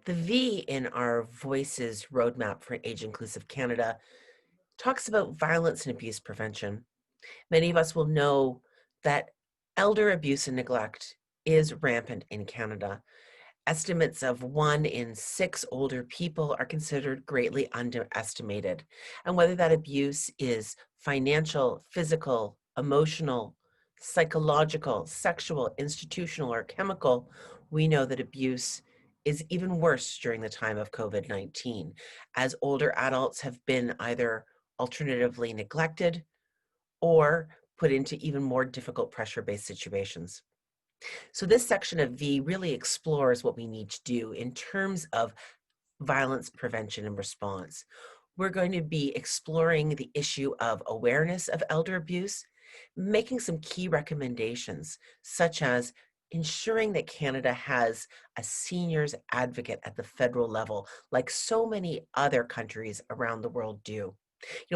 The V in our Voices roadmap for Age Inclusive Canada talks about violence and abuse prevention. Many of us will know that elder abuse and neglect is rampant in Canada. Estimates of 1 in 6 older people are considered greatly underestimated. And whether that abuse is financial, physical, emotional, psychological, sexual, institutional, or chemical, we know that abuse is even worse during the time of COVID-19, as older adults have been either alternatively neglected or put into even more difficult pressure-based situations. So this section of V really explores what we need to do in terms of violence prevention and response. We're going to be exploring the issue of awareness of elder abuse, making some key recommendations, such as ensuring that Canada has a seniors advocate at the federal level, like so many other countries around the world do.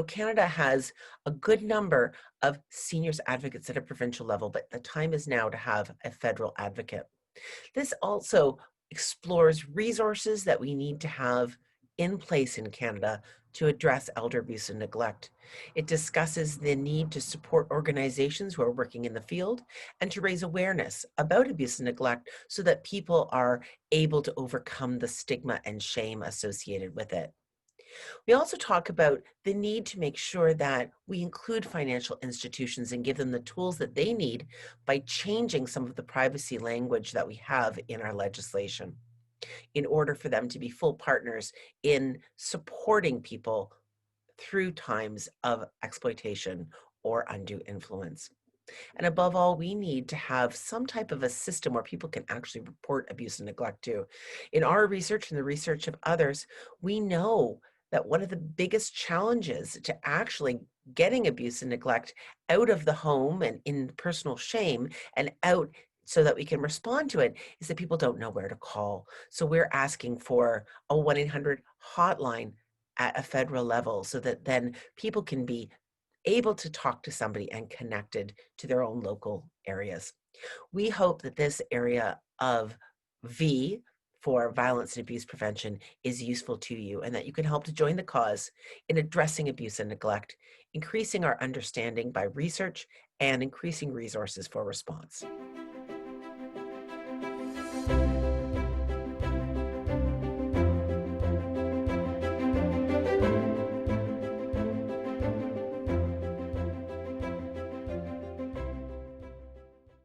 Canada has a good number of seniors advocates at a provincial level, but the time is now to have a federal advocate. This also explores resources that we need to have in place in Canada to address elder abuse and neglect. It discusses the need to support organizations who are working in the field and to raise awareness about abuse and neglect so that people are able to overcome the stigma and shame associated with it. We also talk about the need to make sure that we include financial institutions and give them the tools that they need by changing some of the privacy language that we have in our legislation in order for them to be full partners in supporting people through times of exploitation or undue influence. And above all, we need to have some type of a system where people can actually report abuse and neglect too. In our research and the research of others, we know that one of the biggest challenges to actually getting abuse and neglect out of the home and in personal shame and out so that we can respond to it is that people don't know where to call. So we're asking for a 1-800 hotline at a federal level so that then people can be able to talk to somebody and connected to their own local areas. We hope that this area of V for violence and abuse prevention is useful to you and that you can help to join the cause in addressing abuse and neglect, increasing our understanding by research and increasing resources for response.